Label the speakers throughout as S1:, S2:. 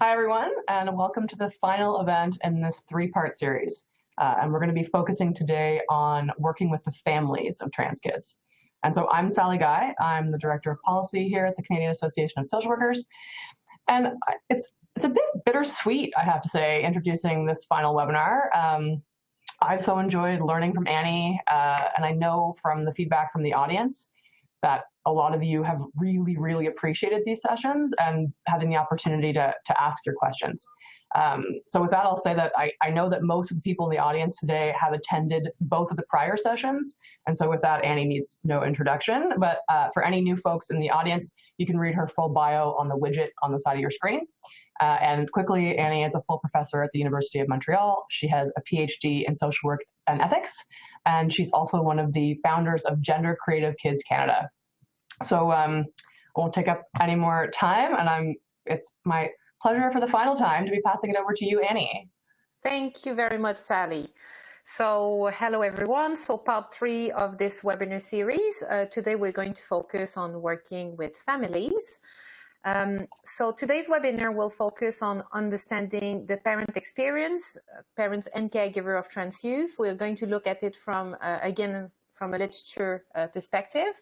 S1: Hi, everyone, and welcome to the final event in this three-part series. And we're going to be focusing today on working with the families of trans kids. And so I'm Sally Guy. I'm the Director of Policy here at the Canadian Association of Social Workers. And it's a bit bittersweet, I have to say, introducing this final webinar. I've so enjoyed learning from Annie, and I know from the feedback from the audience that a lot of you have really appreciated these sessions and having the opportunity to ask your questions. So with that, I'll say that I know that most of the people in the audience today have attended both of the prior sessions. And so with that, Annie needs no introduction. But for any new folks in the audience, you can read her full bio on the widget on the side of your screen. And quickly, Annie is a full professor at the University of Montreal. She has a PhD in social work and ethics, and she's also one of the founders of Gender Creative Kids Canada. So I won't take up any more time, and it's my pleasure for the final time to be passing it over to you, Annie.
S2: Thank you very much, Sally. So hello, everyone. So part 3 of this webinar series. Today we're going to focus on working with families. So today's webinar will focus on understanding the parent experience, parents and caregiver of trans youth. We're going to look at it from, again, from a literature perspective.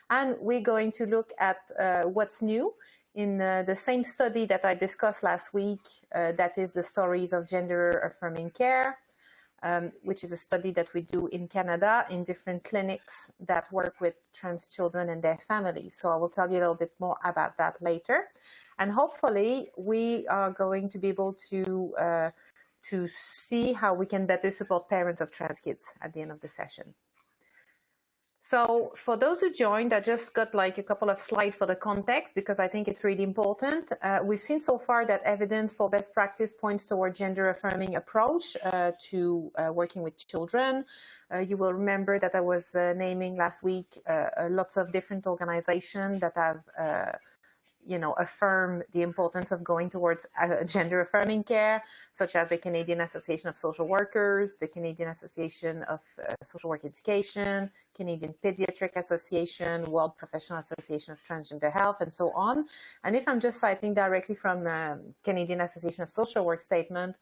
S2: And we're going to look at what's new in the same study that I discussed last week, that is the stories of gender affirming care, which is a study that we do in Canada in different clinics that work with trans children and their families. So I will tell you a little bit more about that later. And hopefully we are going to be able to see how we can better support parents of trans kids at the end of the session. So for those who joined, I just got like a couple of slides for the context because I think it's really important. We've seen so far that evidence for best practice points toward gender affirming approach to working with children. You will remember that I was naming last week lots of different organizations that have affirm the importance of going towards gender affirming care, such as the Canadian Association of Social Workers, the Canadian Association of Social Work Education, Canadian Pediatric Association, World Professional Association of Transgender Health, and so on. And if I'm just citing directly from Canadian Association of Social Work statement,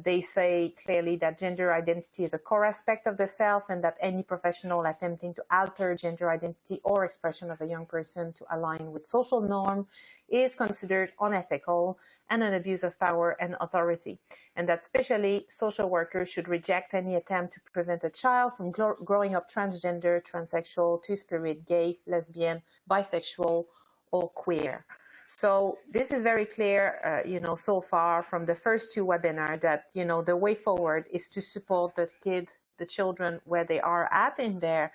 S2: they say clearly that gender identity is a core aspect of the self and that any professional attempting to alter gender identity or expression of a young person to align with social norm is considered unethical and an abuse of power and authority. And that especially social workers should reject any attempt to prevent a child from growing up transgender, transsexual, two-spirit, gay, lesbian, bisexual, or queer. So this is very clear, so far from the first 2 webinars that, the way forward is to support the children where they are at in their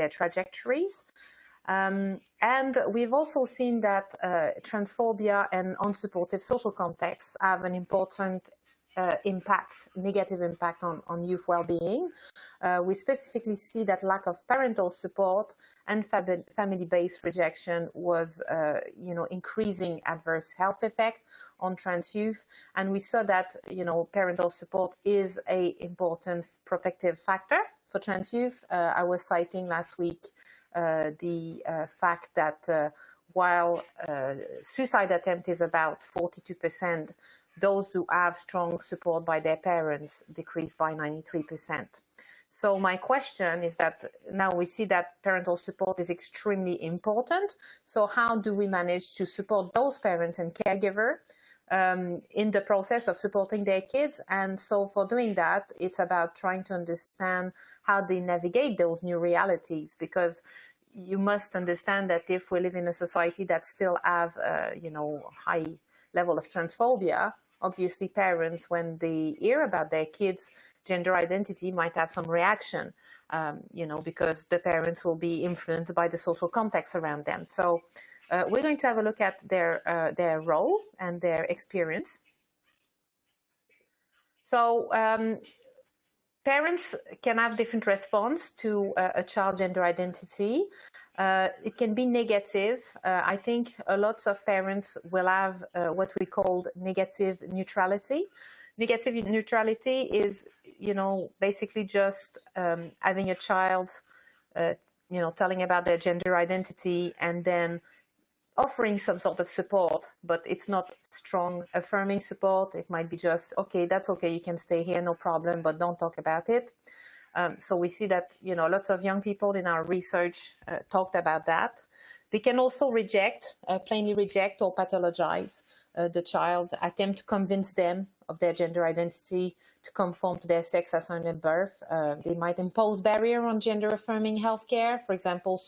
S2: trajectories. And we've also seen that transphobia and unsupportive social contexts have an important negative impact on youth well-being. We specifically see that lack of parental support and family-based rejection was, increasing adverse health effect on trans youth. And we saw that, parental support is an important protective factor for trans youth. I was citing last week the fact that while suicide attempt is about 42%, those who have strong support by their parents decreased by 93%. So my question is that now we see that parental support is extremely important. So how do we manage to support those parents and caregivers in the process of supporting their kids? And so for doing that, it's about trying to understand how they navigate those new realities, because you must understand that if we live in a society that still have, high level of transphobia, obviously parents, when they hear about their kids' gender identity, might have some reaction, because the parents will be influenced by the social context around them. So we're going to have a look at their role and their experience. So parents can have different response to a child gender identity. It can be negative. I think lots of parents will have what we call negative neutrality. Negative neutrality is, basically just having a child, telling about their gender identity and then offering some sort of support, but it's not strong affirming support. It might be just, okay, that's okay, you can stay here, no problem, but don't talk about it. So we see that, lots of young people in our research talked about that. They can also reject, plainly reject or pathologize the child, attempt to convince them of their gender identity, to conform to their sex assigned at birth. They might impose barrier on gender affirming healthcare, for example,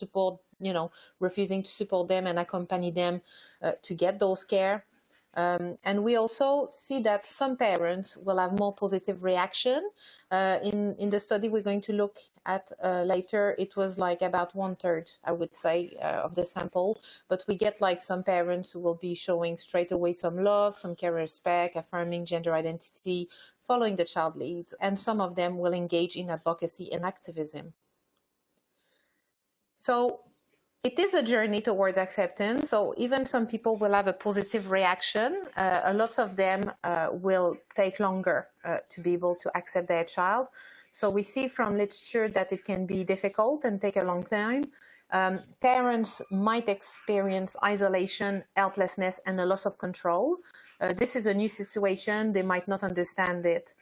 S2: refusing to support them and accompany them to get those care. And we also see that some parents will have more positive reaction. In the study we're going to look at later, it was like about 1/3, I would say, of the sample. But we get like some parents who will be showing straight away some love, some care, respect, affirming gender identity, following the child lead. And some of them will engage in advocacy and activism. So it is a journey towards acceptance. So even some people will have a positive reaction. A lot of them will take longer to be able to accept their child. So we see from literature that it can be difficult and take a long time. Parents might experience isolation, helplessness, and a loss of control. This is a new situation. They might not understand it.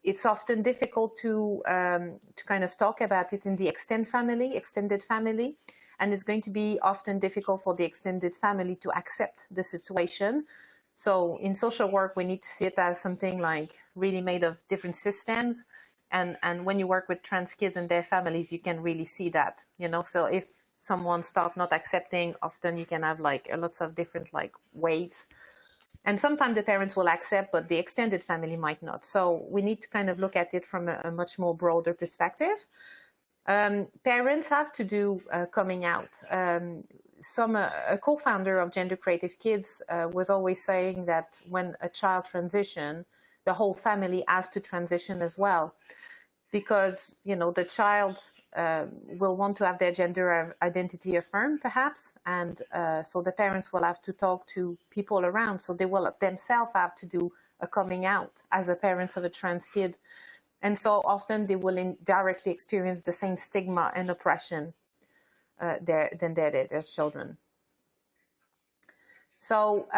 S2: It's often difficult to kind of talk about it in the extended family. And it's going to be often difficult for the extended family to accept the situation. So in social work, we need to see it as something like really made of different systems. And when you work with trans kids and their families, you can really see that, So if someone starts not accepting, often you can have like lots of different like waves. And sometimes the parents will accept, but the extended family might not. So we need to kind of look at it from a much more broader perspective. Parents have to do coming out. A co-founder of Gender Creative Kids was always saying that when a child transitions, the whole family has to transition as well, because the child will want to have their gender identity affirmed, perhaps, and so the parents will have to talk to people around. So they will themselves have to do a coming out as a parent of a trans kid. And so often they will indirectly experience the same stigma and oppression than their children. So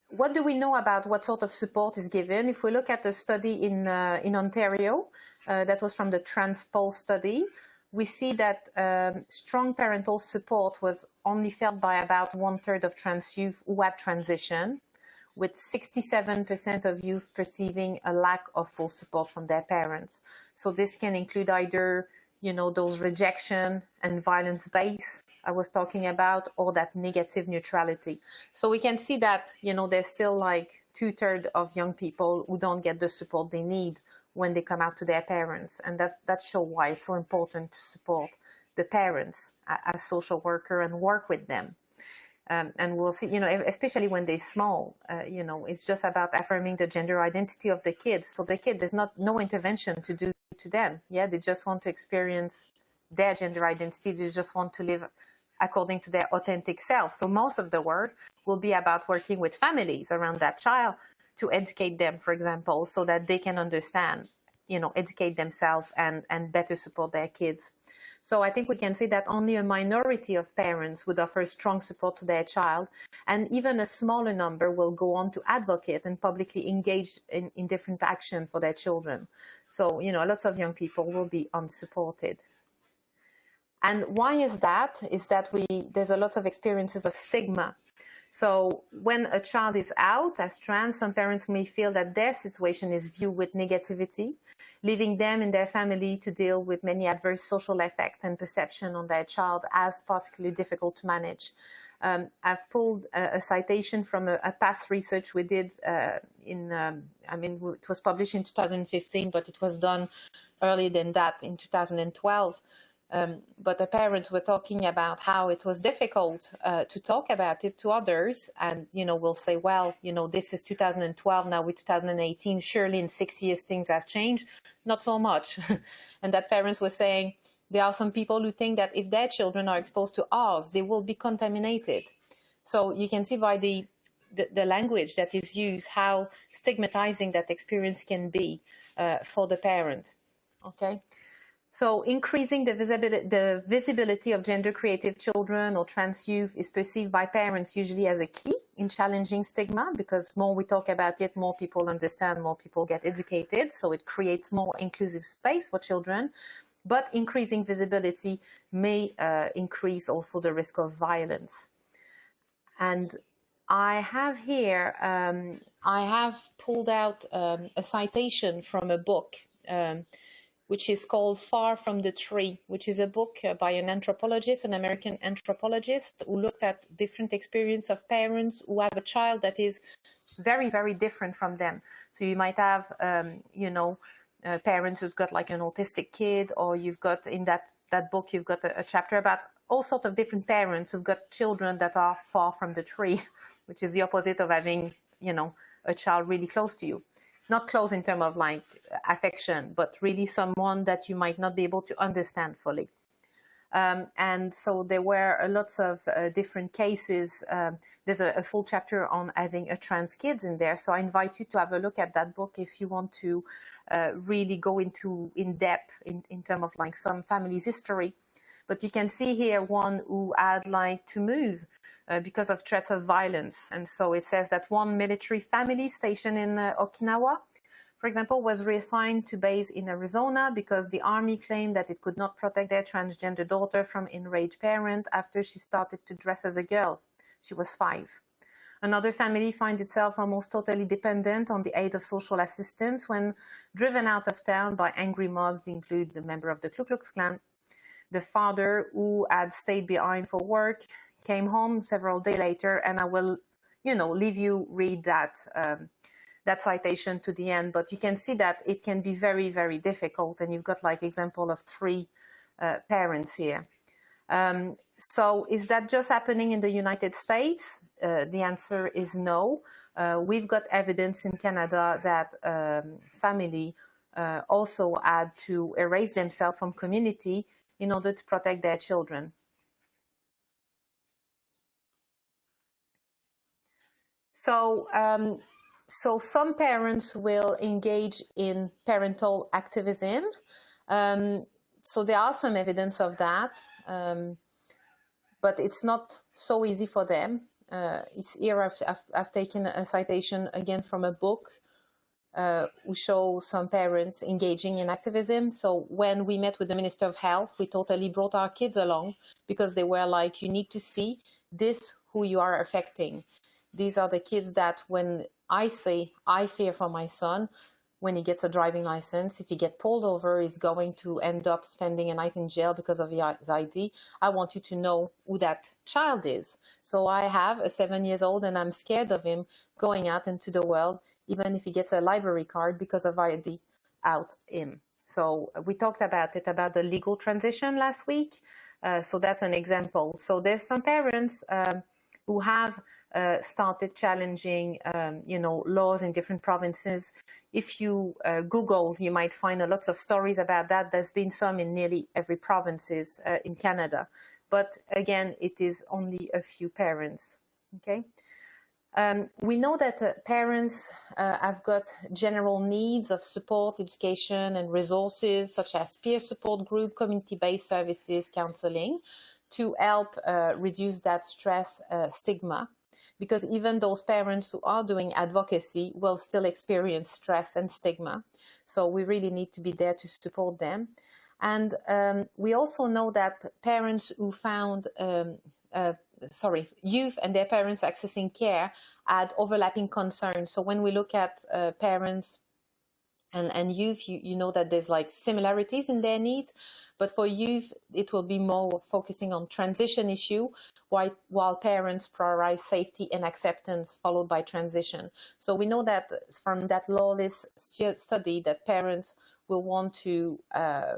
S2: what do we know about what sort of support is given? If we look at a study in Ontario, that was from the TransPol study, we see that strong parental support was only felt by about 1/3 of trans youth who had transitioned, with 67% of youth perceiving a lack of full support from their parents. So this can include either, those rejection and violence base I was talking about, or that negative neutrality. So we can see that, there's still like 2/3 of young people who don't get the support they need when they come out to their parents. And that shows why it's so important to support the parents as social worker and work with them. And we'll see, especially when they're small, it's just about affirming the gender identity of the kids. So the kid, there's no intervention to do to them. Yeah, they just want to experience their gender identity. They just want to live according to their authentic self. So most of the work will be about working with families around that child to educate them, for example, so that they can understand, educate themselves and better support their kids. So I think we can say that only a minority of parents would offer strong support to their child, and even a smaller number will go on to advocate and publicly engage in different action for their children. So, lots of young people will be unsupported. And why is that? Is that there's a lot of experiences of stigma. So when a child is out as trans, some parents may feel that their situation is viewed with negativity, leaving them and their family to deal with many adverse social effects and perception on their child as particularly difficult to manage. I've pulled a citation from a past research we did it was published in 2015, but it was done earlier than that in 2012. But the parents were talking about how it was difficult to talk about it to others. And, we'll say, well, this is 2012, now we're 2018. Surely in 6 years, things have changed. Not so much. And that parents were saying there are some people who think that if their children are exposed to ours, they will be contaminated. So you can see by the language that is used, how stigmatizing that experience can be for the parent. Okay. So increasing the visibility of gender creative children or trans youth is perceived by parents usually as a key in challenging stigma, because more we talk about it, more people understand, more people get educated. So it creates more inclusive space for children. But increasing visibility may increase also the risk of violence. And I have here, I have pulled out a citation from a book which is called Far from the Tree, which is a book by an anthropologist, an American anthropologist, who looked at different experience of parents who have a child that is very, very different from them. So you might have, parents who's got like an autistic kid, or you've got in that book, you've got a chapter about all sorts of different parents who've got children that are far from the tree, which is the opposite of having, a child really close to you. Not close in terms of like affection, but really someone that you might not be able to understand fully. And so there were lots of different cases. There's a full chapter on having a trans kids in there. So I invite you to have a look at that book if you want to really go in depth in terms of like some family's history. But you can see here one who had like to move because of threats of violence. And so it says that one military family stationed in Okinawa, for example, was reassigned to base in Arizona because the army claimed that it could not protect their transgender daughter from enraged parent after she started to dress as a girl. She was 5. Another family finds itself almost totally dependent on the aid of social assistance when driven out of town by angry mobs that include the member of the Ku Klux Klan. The father, who had stayed behind for work, came home several days later, and I will, leave you read that citation to the end. But you can see that it can be very, very difficult, and you've got like example of 3 parents here. So is that just happening in the United States? The answer is no. We've got evidence in Canada that family also had to erase themselves from community in order to protect their children. So some parents will engage in parental activism. So there are some evidence of that, but it's not so easy for them. Here I've taken a citation again from a book who shows some parents engaging in activism. So when we met with the Minister of Health, we totally brought our kids along because they were like, you need to see this, who you are affecting. These are the kids that when I say I fear for my son, when he gets a driving license, if he gets pulled over, he's going to end up spending a night in jail because of his ID. I want you to know who that child is. So I have a 7-year-old and I'm scared of him going out into the world, even if he gets a library card because of ID out him. So we talked about it, about the legal transition last week. So that's an example. So there's some parents who have started challenging, laws in different provinces. If you Google, you might find lots of stories about that. There's been some in nearly every provinces in Canada. But again, it is only a few parents, okay? We know that parents have got general needs of support, education, and resources, such as peer support group, community-based services, counseling, to help reduce that stress stigma. Because even those parents who are doing advocacy will still experience stress and stigma. So we really need to be there to support them. And we also know that parents who found, youth and their parents accessing care had overlapping concerns. So when we look at parents and youth, you know that there's like similarities in their needs, but for youth, it will be more focusing on transition issue, while parents prioritize safety and acceptance followed by transition. So we know that from that lawless study that parents will want to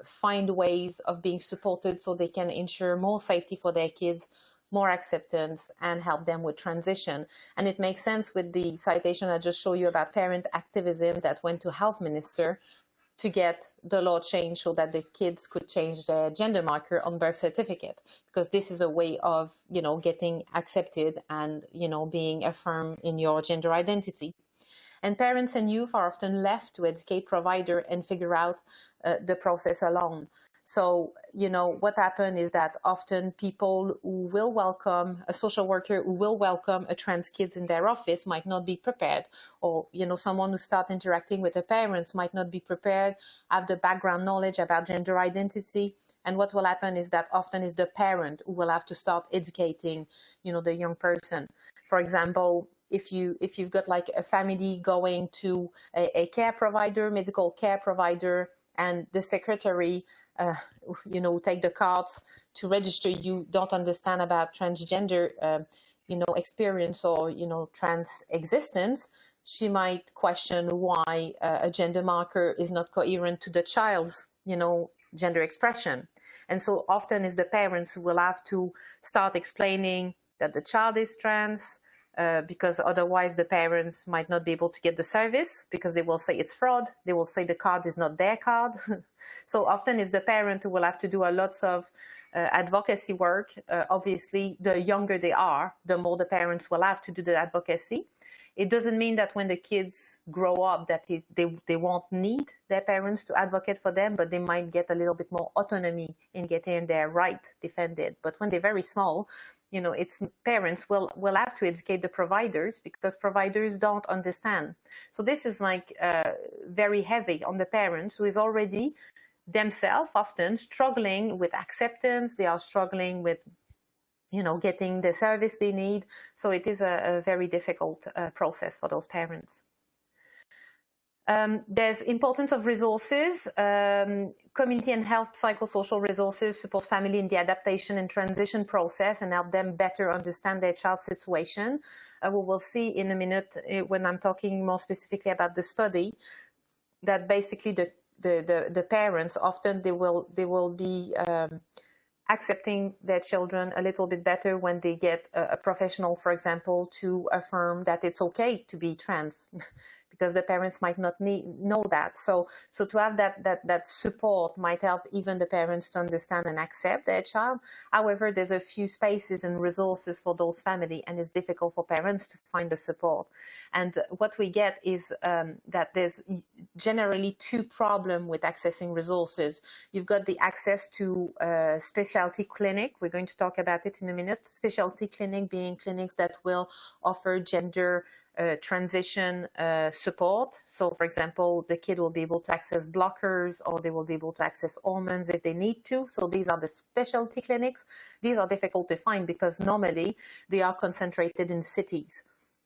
S2: find ways of being supported so they can ensure more safety for their kids, more acceptance, and help them with transition. And it makes sense with the citation I just showed you about parent activism that went to health minister to get the law changed so that the kids could change their gender marker on birth certificate, because this is a way of, getting accepted and, being affirmed in your gender identity. And parents and youth are often left to educate provider and figure out the process alone. So, what happened is that often people who will welcome a social worker who will welcome a trans kids in their office might not be prepared, or, someone who start interacting with the parents might not be prepared, have the background knowledge about gender identity. And what will happen is that often is the parent who will have to start educating, the young person. For example, if you've got like a family going to a care provider, medical care provider, and the secretary, take the cards to register, you don't understand about transgender, experience or, trans existence, she might question why a gender marker is not coherent to the child's, gender expression. And so often it's the parents who will have to start explaining that the child is trans, because otherwise the parents might not be able to get the service because they will say it's fraud. They will say the card is not their card. So often it's the parent who will have to do a lots of advocacy work. Obviously, the younger they are, the more the parents will have to do the advocacy. It doesn't mean that when the kids grow up that they won't need their parents to advocate for them, but they might get a little bit more autonomy in getting their right defended. But when they're very small, it's parents will have to educate the providers because providers don't understand. So this is like very heavy on the parents who is already themselves often struggling with acceptance. They are struggling with, getting the service they need. So it is a very difficult process for those parents. There's importance of resources. Community and health psychosocial resources support family in the adaptation and transition process and help them better understand their child's situation. We will see in a minute when I'm talking more specifically about the study that basically the parents often they will be accepting their children a little bit better when they get a professional, for example, to affirm that it's okay to be trans. Because the parents might not know that. So to have that support might help even the parents to understand and accept their child. However, there's a few spaces and resources for those families, and it's difficult for parents to find the support. And what we get is that there's generally two problems with accessing resources. You've got the access to specialty clinic. We're going to talk about it in a minute. Specialty clinic being clinics that will offer gender transition support. So, for example, the kid will be able to access blockers or they will be able to access hormones if they need to. So these are the specialty clinics. These are difficult to find because normally they are concentrated in cities.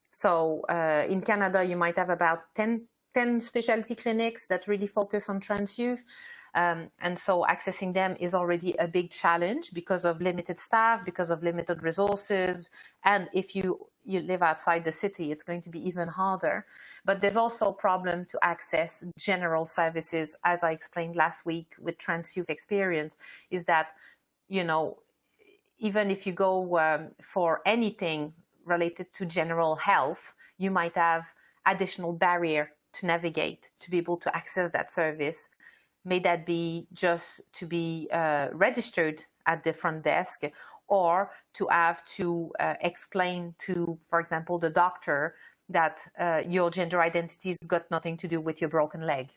S2: So in Canada, you might have about 10 specialty clinics that really focus on trans youth. And so accessing them is already a big challenge because of limited staff, because of limited resources. And if you live outside the city, it's going to be even harder. But there's also a problem to access general services, as I explained last week with trans youth experience, is that, even if you go for anything related to general health, you might have additional barrier to navigate to be able to access that service. May that be just to be registered at the front desk or to have to explain to, for example, the doctor that your gender identity has got nothing to do with your broken leg.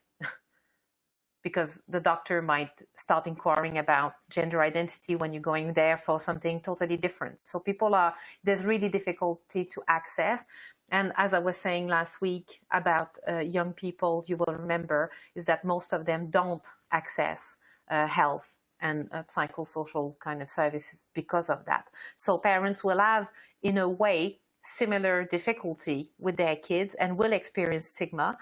S2: Because the doctor might start inquiring about gender identity when you're going there for something totally different. So there's really difficulty to access. And as I was saying last week about young people, you will remember, is that most of them don't access health and psychosocial kind of services because of that. So parents will have, in a way, similar difficulty with their kids and will experience stigma.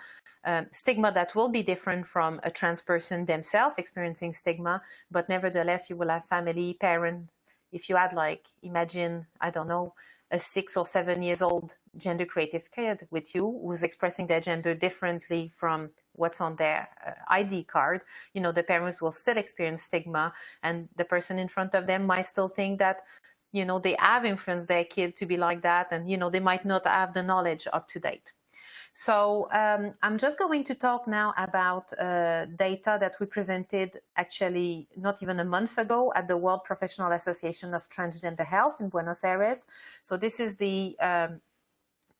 S2: Stigma that will be different from a trans person themselves experiencing stigma, but nevertheless, you will have family, parent. If you had imagine, I don't know, a 6 or 7 years old gender creative kid with you who's expressing their gender differently from what's on their ID card, the parents will still experience stigma, and the person in front of them might still think that, they have influenced their kid to be like that, and, they might not have the knowledge up to date. So I'm just going to talk now about data that we presented actually not even a month ago at the World Professional Association of Transgender Health in Buenos Aires. So this is the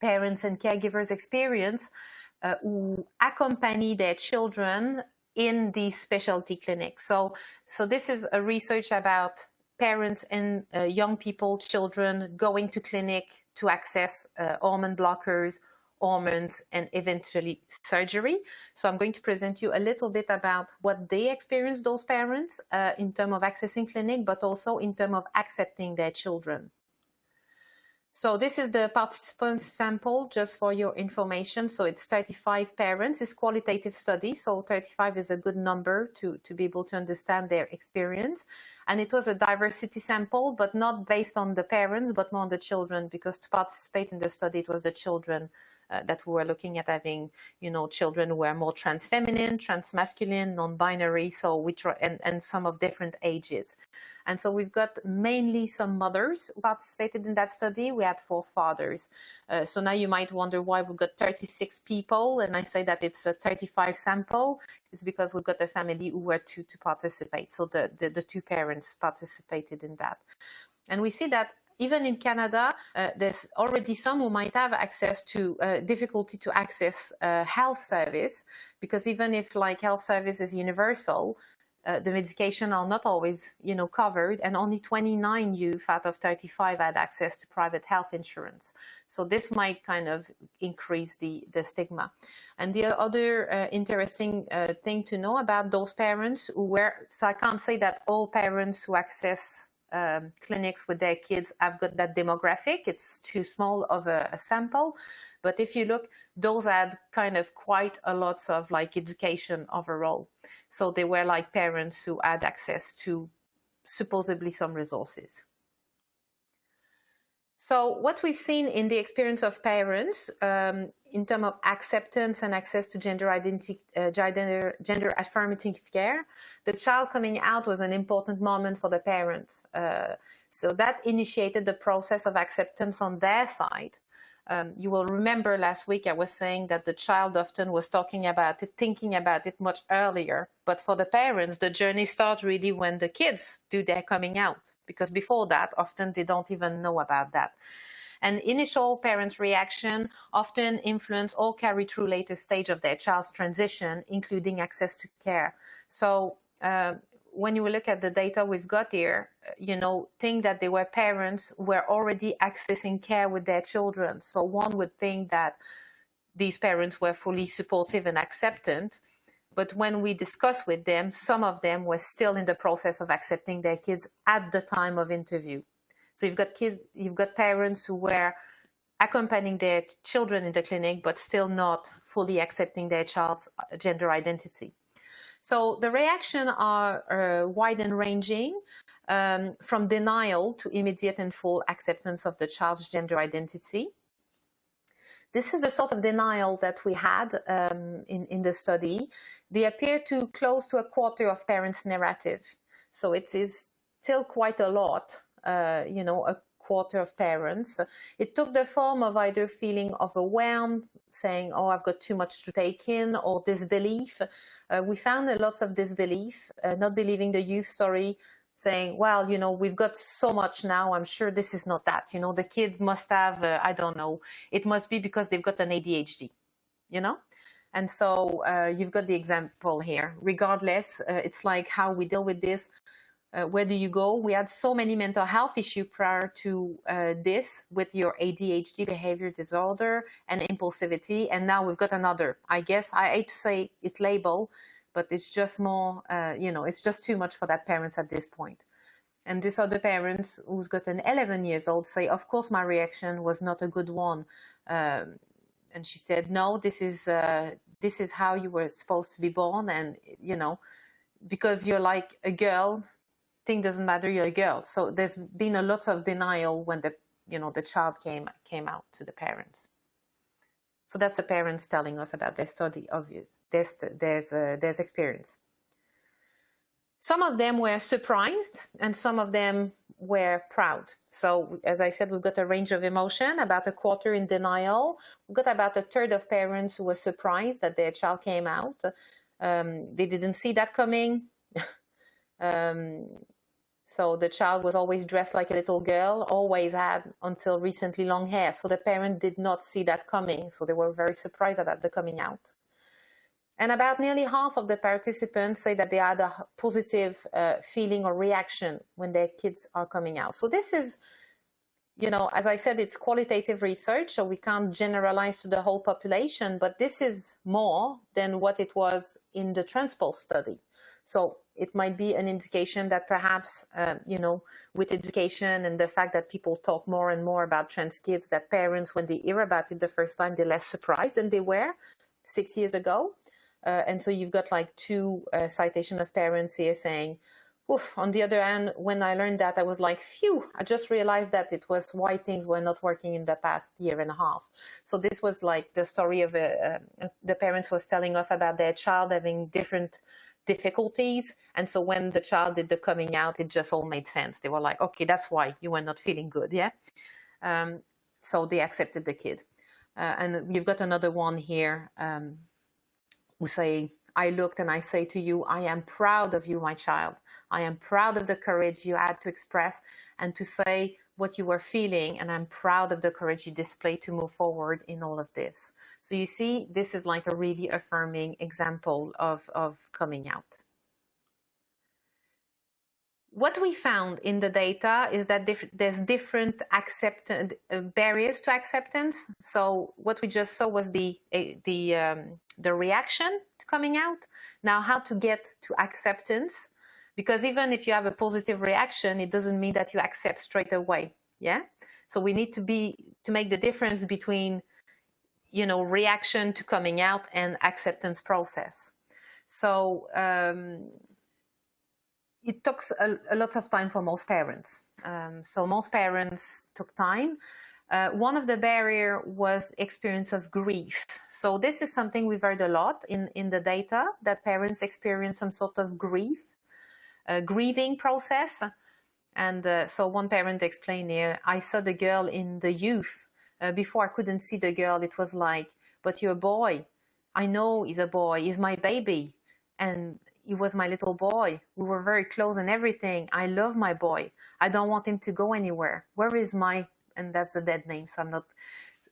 S2: parents and caregivers experience who accompany their children in the specialty clinic. So this is a research about parents and young people, children, going to clinic to access hormone blockers, hormones, and eventually surgery. So I'm going to present you a little bit about what they experience, those parents, in terms of accessing clinic, but also in terms of accepting their children. So this is the participant sample, just for your information. So it's 35 parents. It's qualitative study, so 35 is a good number to be able to understand their experience. And it was a diversity sample, but not based on the parents, but more on the children, because to participate in the study, it was the children that we were looking at, having, children who were more trans-feminine, trans-masculine, non-binary, so and some of different ages. And so we've got mainly some mothers who participated in that study. We had 4 fathers. So now you might wonder why we've got 36 people, and I say that it's a 35 sample. It's because we've got a family who were to participate. So the 2 parents participated in that. And we see that even in Canada, there's already some who might have access to difficulty to access health service, because even if health service is universal, the medication are not always, covered, and only 29 youth out of 35 had access to private health insurance. So this might kind of increase the stigma. And the other interesting thing to know about those parents so I can't say that all parents who access clinics with their kids have got that demographic. It's too small of a sample. But if you look, those had kind of quite a lot of education overall. So they were parents who had access to supposedly some resources. So what we've seen in the experience of parents in terms of acceptance and access to gender affirmative care, the child coming out was an important moment for the parents. So that initiated the process of acceptance on their side. You will remember last week I was saying that the child often was talking about it, thinking about it much earlier. But for the parents, the journey starts really when the kids do their coming out, because before that, often they don't even know about that. And initial parents' reaction often influence or carry through later stage of their child's transition, including access to care. So when you look at the data we've got here, think that they were parents who were already accessing care with their children. So one would think that these parents were fully supportive and acceptant. But when we discuss with them, some of them were still in the process of accepting their kids at the time of interview. So you've got parents who were accompanying their children in the clinic, but still not fully accepting their child's gender identity. So the reactions are wide and ranging, from denial to immediate and full acceptance of the child's gender identity. This is the sort of denial that we had in the study. They appear to close to a quarter of parents' narrative. So it is still quite a lot, a quarter of parents. It took the form of either feeling overwhelmed, saying, oh, I've got too much to take in, or disbelief. We found a lot of disbelief, not believing the youth story, saying, well, we've got so much now, I'm sure this is not that. The kids must have, I don't know, it must be because they've got an ADHD, And so you've got the example here. Regardless, it's like how we deal with this. Where do you go? We had so many mental health issues prior to this with your ADHD, behavior disorder, and impulsivity. And now we've got another. I guess I hate to say it label, but it's just more, it's just too much for that parents at this point. And this other parents who's got an 11 years old say, of course, my reaction was not a good one. And she said, no, this is how you were supposed to be born. And, because you're like a girl, thing doesn't matter, you're a girl. So there's been a lot of denial when the child came out to the parents. So that's the parents telling us about their study of their experience. Some of them were surprised and some of them were proud. So as I said, we've got a range of emotion, about a quarter in denial. We've got about a third of parents who were surprised that their child came out. They didn't see that coming. So the child was always dressed like a little girl, always had until recently long hair. So the parent did not see that coming. So they were very surprised about the coming out. And about nearly half of the participants say that they had a positive feeling or reaction when their kids are coming out. So this is, you know, as I said, it's qualitative research, so we can't generalize to the whole population, but this is more than what it was in the transpose study. So it might be an indication that perhaps, you know, with education and the fact that people talk more and more about trans kids, that parents, when they hear about it the first time, they're less surprised than they were 6 years ago. And so you've got like two citation of parents here saying, oof. On the other hand, when I learned that, I was like, phew, I just realized that it was why things were not working in the past year and a half. So this was like the story of the parents was telling us about their child having different difficulties. And so when the child did the coming out, it just all made sense. They were like, okay, that's why you were not feeling good, yeah? So they accepted the kid. And you've got another one here who say, I looked and I say to you, I am proud of you, my child. I am proud of the courage you had to express and to say what you were feeling, and I'm proud of the courage you displayed to move forward in all of this. So you see, this is like a really affirming example of coming out. What we found in the data is that there's different barriers to acceptance. So what we just saw was the reaction to coming out. Now, how to get to acceptance? Because even if you have a positive reaction, it doesn't mean that you accept straight away. Yeah. So we need to make the difference between, you know, reaction to coming out and acceptance process. So it took a lot of time for most parents. So most parents took time. One of the barrier was experience of grief. So this is something we've heard a lot in the data, that parents experience some sort of grieving process. And so one parent explained here, I saw the girl in the youth. Before I couldn't see the girl, it was like, but you're a boy. I know he's a boy, he's my baby. And he was my little boy. We were very close and everything. I love my boy. I don't want him to go anywhere. Where is my, and that's the dead name, so I'm not,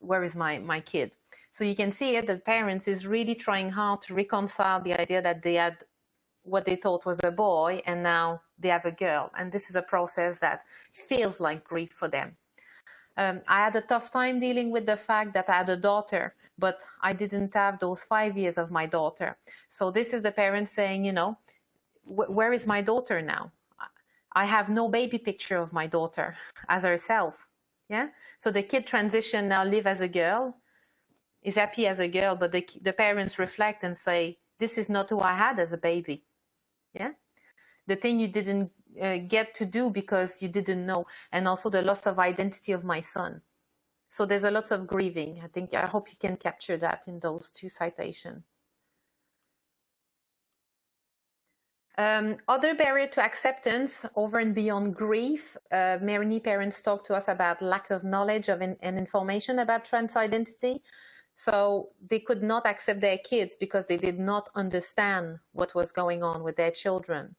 S2: where is my kid? So you can see it, that parents is really trying hard to reconcile the idea that they had what they thought was a boy and now they have a girl. And this is a process that feels like grief for them. I had a tough time dealing with the fact that I had a daughter, but I didn't have those 5 years of my daughter. So this is the parent saying, you know, where is my daughter now? I have no baby picture of my daughter as herself. Yeah. So the kid transition now live as a girl, is happy as a girl, but the parents reflect and say, this is not who I had as a baby. Yeah. The thing you didn't get to do because you didn't know, and also the loss of identity of my son. So there's a lot of grieving. I hope you can capture that in those two citations. Other barrier to acceptance over and beyond grief, many parents talk to us about lack of knowledge and information about trans identity. So they could not accept their kids because they did not understand what was going on with their children.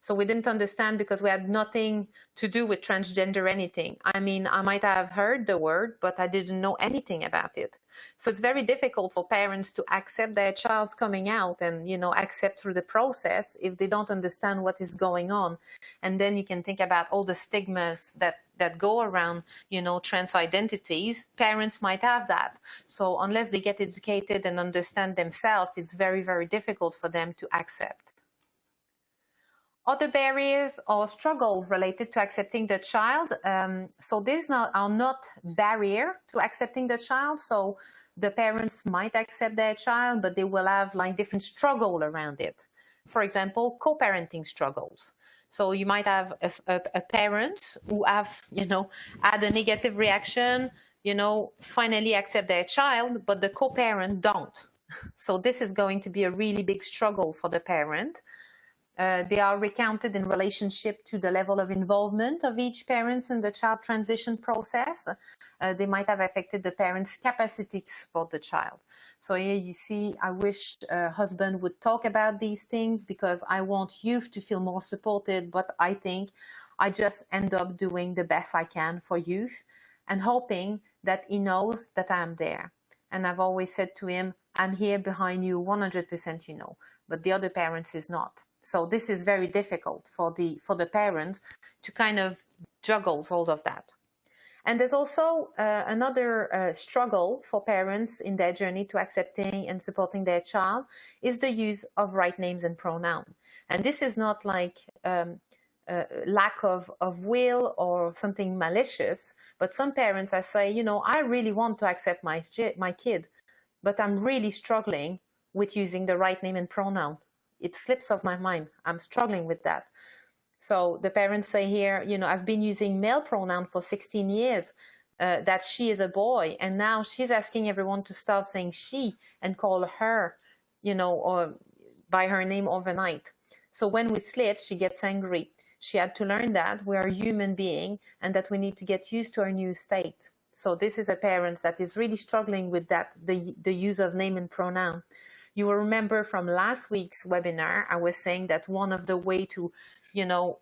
S2: So we didn't understand because we had nothing to do with transgender anything. I mean, I might have heard the word, but I didn't know anything about it. So it's very difficult for parents to accept their child's coming out and, you know, accept through the process if they don't understand what is going on. And then you can think about all the stigmas that go around, you know, trans identities. Parents might have that. So unless they get educated and understand themselves, it's very, very difficult for them to accept. Other barriers or struggle related to accepting the child. So these are not barrier to accepting the child. So the parents might accept their child, but they will have like different struggle around it. For example, co-parenting struggles. So you might have a parent who have, you know, had a negative reaction, you know, finally accept their child, but the co-parent don't. So this is going to be a really big struggle for the parent. They are recounted in relationship to the level of involvement of each parent in the child transition process. They might have affected the parent's capacity to support the child. So here you see, I wish a husband would talk about these things because I want youth to feel more supported, but I think I just end up doing the best I can for youth and hoping that he knows that I'm there. And I've always said to him, I'm here behind you 100%, you know, but the other parents is not. So this is very difficult for the parent to kind of juggle all of that. And there's also another struggle for parents in their journey to accepting and supporting their child is the use of right names and pronoun. And this is not like lack of will or something malicious, but some parents I say, you know, I really want to accept my kid, but I'm really struggling with using the right name and pronoun. It slips off my mind. I'm struggling with that. So the parents say here, you know, I've been using male pronoun for 16 years, that she is a boy, and now she's asking everyone to start saying she and call her, you know, or by her name overnight. So when we slip, she gets angry. She had to learn that we are a human being and that we need to get used to our new state. So this is a parent that is really struggling with that, the use of name and pronoun. You will remember from last week's webinar, I was saying that one of the way to, you know,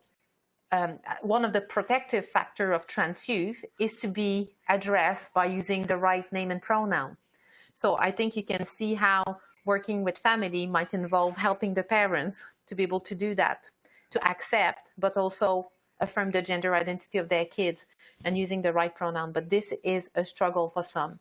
S2: one of the protective factor of trans youth is to be addressed by using the right name and pronoun. So I think you can see how working with family might involve helping the parents to be able to do that, to accept, but also affirm the gender identity of their kids and using the right pronoun. But this is a struggle for some.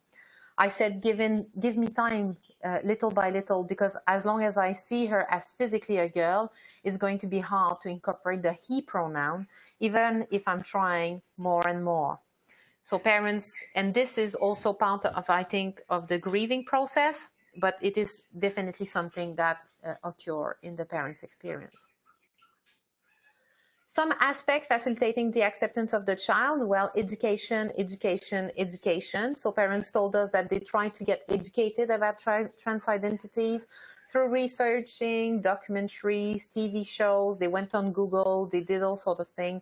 S2: I said, give me time little by little, because as long as I see her as physically a girl, it's going to be hard to incorporate the he pronoun, even if I'm trying more and more. So parents, and this is also part of, I think, of the grieving process, but it is definitely something that occurs in the parents' experience. Some aspect facilitating the acceptance of the child, well, education, education, education. So parents told us that they try to get educated about trans identities through researching, documentaries, TV shows. They went on Google, they did all sorts of things.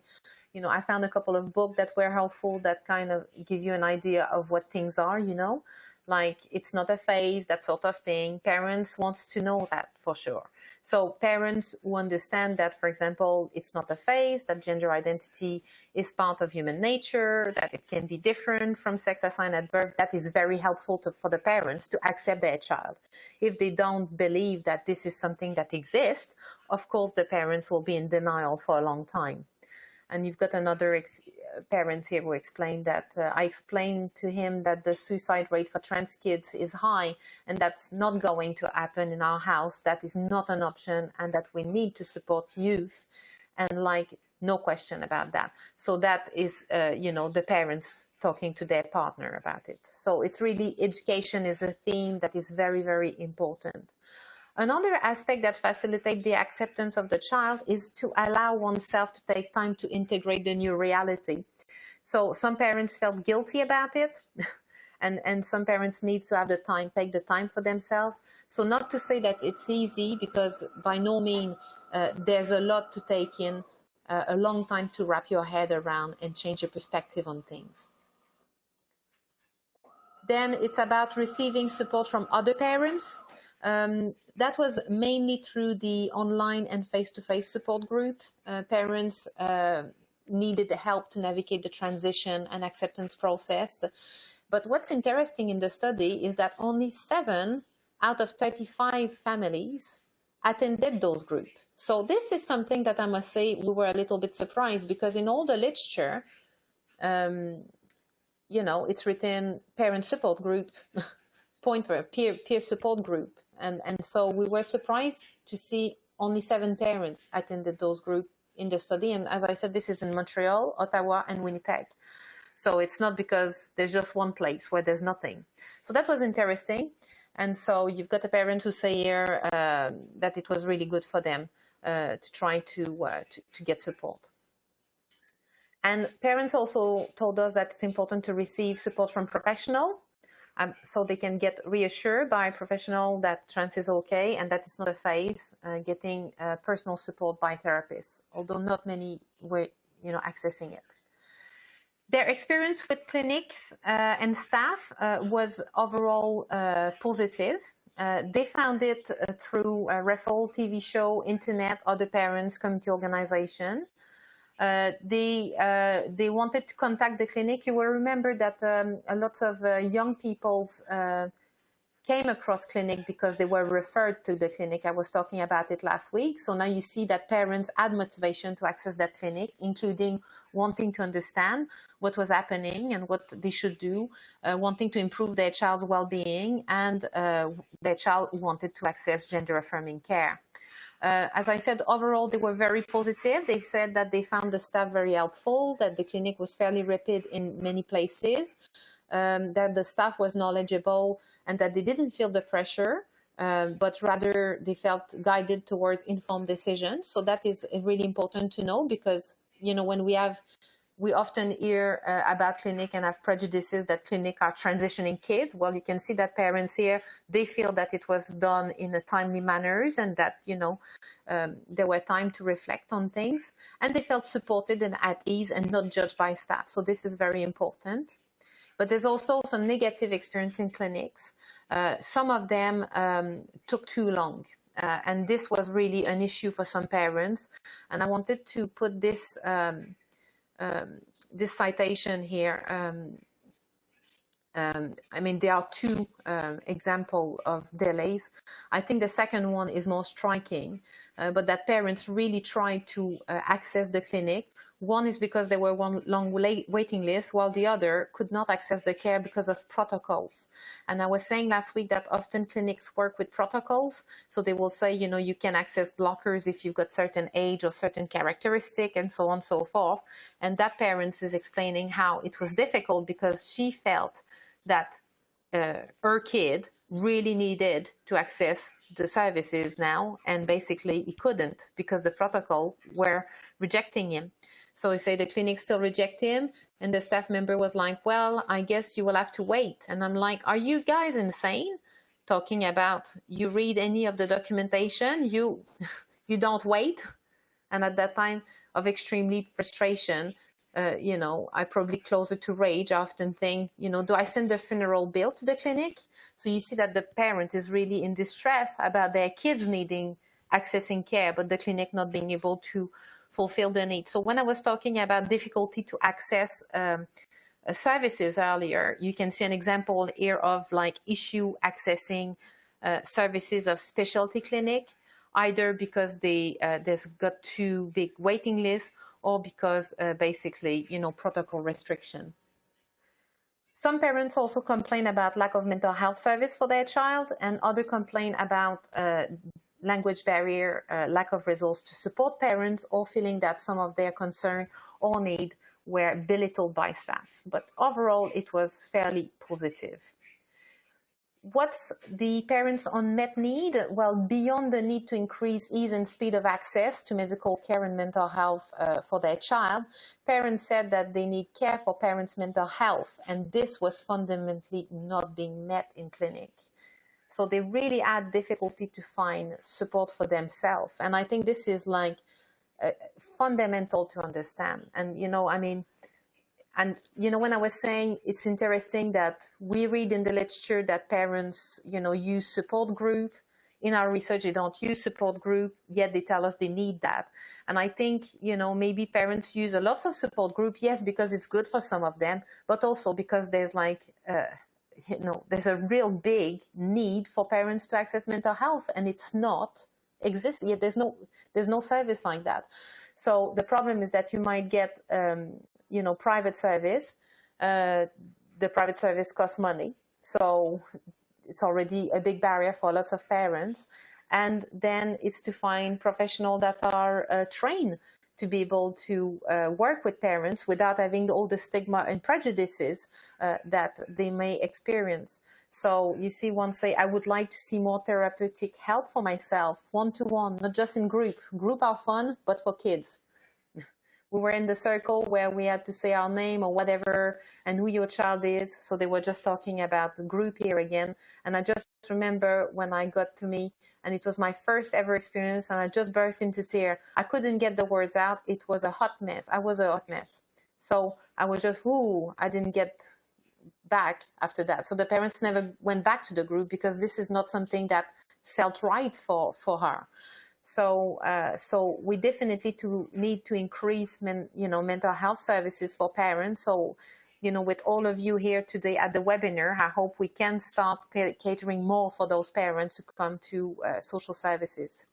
S2: You know, I found a couple of books that were helpful that kind of give you an idea of what things are, you know, like it's not a phase, that sort of thing. Parents want to know that for sure. So parents who understand that, for example, it's not a phase, that gender identity is part of human nature, that it can be different from sex assigned at birth, that is very helpful for the parents to accept their child. If they don't believe that this is something that exists, of course, the parents will be in denial for a long time. And you've got another parent here who explained that I explained to him that the suicide rate for trans kids is high, and that's not going to happen in our house. That is not an option, and that we need to support youth, and like no question about that. So that is, you know, the parents talking to their partner about it. So it's really, education is a theme that is very, very important. Another aspect that facilitates the acceptance of the child is to allow oneself to take time to integrate the new reality. So some parents felt guilty about it, and some parents need to have the time, take the time for themselves. So not to say that it's easy, because by no means there's a lot to take in, a long time to wrap your head around and change your perspective on things. Then it's about receiving support from other parents. That was mainly through the online and face-to-face support group. Parents needed help to navigate the transition and acceptance process. But what's interesting in the study is that only 7 out of 35 families attended those groups. So this is something that I must say we were a little bit surprised, because in all the literature, you know, it's written parent support group, peer support group. And so we were surprised to see only 7 parents attended those groups in the study. And as I said, this is in Montreal, Ottawa, and Winnipeg. So it's not because there's just one place where there's nothing. So that was interesting. And so you've got the parents who say here that it was really good for them to try to get support. And parents also told us that it's important to receive support from professionals, so they can get reassured by a professional that trans is okay and that it's not a phase, getting personal support by therapists, although not many were, you know, accessing it. Their experience with clinics and staff was overall positive. They found it through a referral, TV show, internet, other parents, community organization. They wanted to contact the clinic. You will remember that a lot of young people's came across clinic because they were referred to the clinic. I was talking about it last week. So now you see that parents had motivation to access that clinic, including wanting to understand what was happening and what they should do, wanting to improve their child's well-being, and their child wanted to access gender-affirming care. As I said, overall, they were very positive. They said that they found the staff very helpful, that the clinic was fairly rapid in many places, that the staff was knowledgeable, and that they didn't feel the pressure, but rather they felt guided towards informed decisions. So that is really important to know, because, you know, when we often hear about clinic and have prejudices that clinic are transitioning kids. Well, you can see that parents here, they feel that it was done in a timely manners, and that, you know, there were time to reflect on things, and they felt supported and at ease and not judged by staff. So this is very important. But there's also some negative experience in clinics. Some of them took too long. And this was really an issue for some parents. And I wanted to put this this citation here. I mean, there are two examples of delays. I think the second one is more striking, but that parents really tried to access the clinic. One is because there were one long waiting list, while the other could not access the care because of protocols. And I was saying last week that often clinics work with protocols. So they will say, you know, you can access blockers if you've got certain age or certain characteristic, and so on and so forth. And that parent is explaining how it was difficult because she felt that her kid really needed to access the services now, and basically he couldn't because the protocol were rejecting him. So he said the clinic still reject him, and the staff member was like, well, I guess you will have to wait. And I'm like, are you guys insane? Talking about you read any of the documentation, you don't wait. And at that time of extremely frustration, you know, I probably closer to rage. I often think, you know, do I send the funeral bill to the clinic? So you see that the parent is really in distress about their kids needing accessing care, but the clinic not being able to fulfill the need. So when I was talking about difficulty to access services earlier, you can see an example here of like issue accessing services of specialty clinic, either because there's got too big waiting lists, or because basically, you know, protocol restriction. Some parents also complain about lack of mental health service for their child, and others complain about language barrier, lack of resource to support parents, or feeling that some of their concern or need were belittled by staff. But overall, it was fairly positive. What's the parents' unmet need? Well, beyond the need to increase ease and speed of access to medical care and mental health for their child, parents said that they need care for parents' mental health, and this was fundamentally not being met in clinic. So they really had difficulty to find support for themselves. And I think this is like fundamental to understand. And, you know, I mean, and, you know, when I was saying it's interesting that we read in the literature that parents, you know, use support group. In our research, they don't use support group, yet they tell us they need that. And I think, you know, maybe parents use a lot of support group, yes, because it's good for some of them, but also because there's like, you know, there's a real big need for parents to access mental health, and it's not existing yet. There's no service like that. So the problem is that you might get, you know, private service. The private service costs money, so it's already a big barrier for lots of parents. And then it's to find professionals that are trained to be able to work with parents without having all the stigma and prejudices that they may experience. So you see, one say, I would like to see more therapeutic help for myself, one-to-one, not just in group. Group are fun, but for kids. We were in the circle where we had to say our name or whatever and who your child is. So they were just talking about the group here again. And I just remember when I got to me, and it was my first ever experience, and I just burst into tears. I couldn't get the words out. It was a hot mess. I was a hot mess. So I was just, I didn't get back after that. So the parents never went back to the group because this is not something that felt right for her. So we definitely need to increase mental health services for parents. So with all of you here today at the webinar, I hope we can start catering more for those parents who come to social services.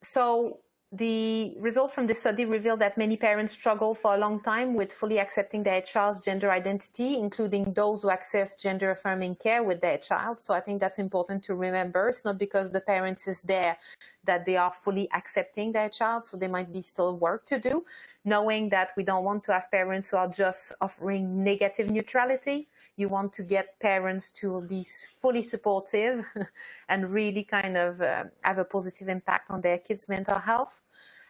S2: So the result from the study revealed that many parents struggle for a long time with fully accepting their child's gender identity, including those who access gender-affirming care with their child. So I think that's important to remember. It's not because the parents is there that they are fully accepting their child, so there might be still work to do, knowing that we don't want to have parents who are just offering negative neutrality. You want to get parents to be fully supportive and really kind of have a positive impact on their kids' mental health.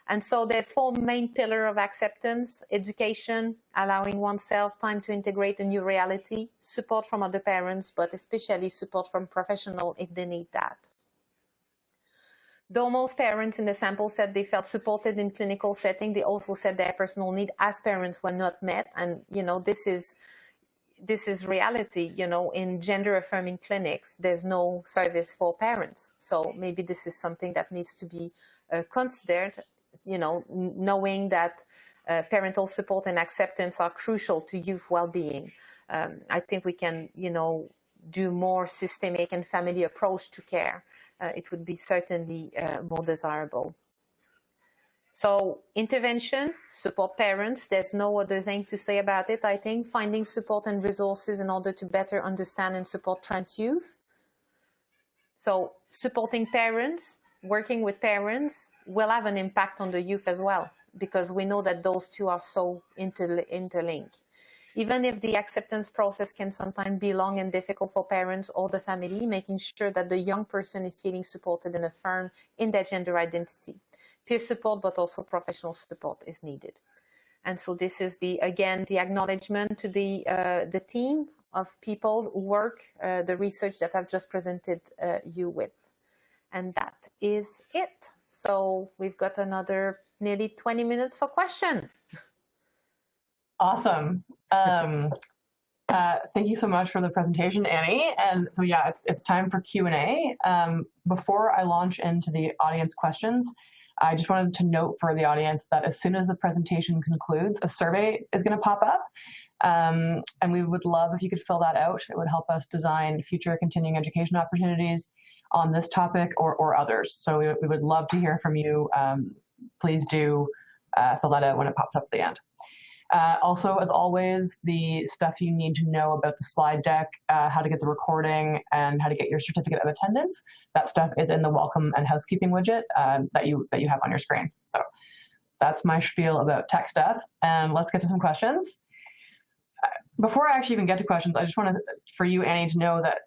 S2: And so there's 4 main pillars of acceptance: education, allowing oneself time to integrate a new reality, support from other parents, but especially support from professionals if they need that. Though most parents in the sample said they felt supported in clinical setting, they also said their personal needs as parents were not met. And, this is reality, in gender affirming clinics, there's no service for parents. So maybe this is something that needs to be considered, knowing that parental support and acceptance are crucial to youth well-being. I think we can, do more systemic and family approach to care. It would be certainly more desirable. So intervention, support parents, there's no other thing to say about it. I think finding support and resources in order to better understand and support trans youth. So supporting parents, working with parents will have an impact on the youth as well, because we know that those two are so interlinked. Even if the acceptance process can sometimes be long and difficult for parents or the family, making sure that the young person is feeling supported and affirmed in their gender identity. Peer support, but also professional support is needed. And so this is the acknowledgement to the team of people who work, the research that I've just presented you with. And that is it. So we've got another nearly 20 minutes for question.
S1: Awesome. Thank you so much for the presentation, Annie. And so yeah, it's time for Q&A. Before I launch into the audience questions, I just wanted to note for the audience that as soon as the presentation concludes, a survey is going to pop up. And we would love if you could fill that out. It would help us design future continuing education opportunities on this topic or others. So we would love to hear from you. Please do fill that out when it pops up at the end. Also, as always, the stuff you need to know about the slide deck, how to get the recording, and how to get your certificate of attendance, that stuff is in the welcome and housekeeping widget that you have on your screen. So that's my spiel about tech stuff. And let's get to some questions. Before I actually even get to questions, I just wanted for you, Annie, to know that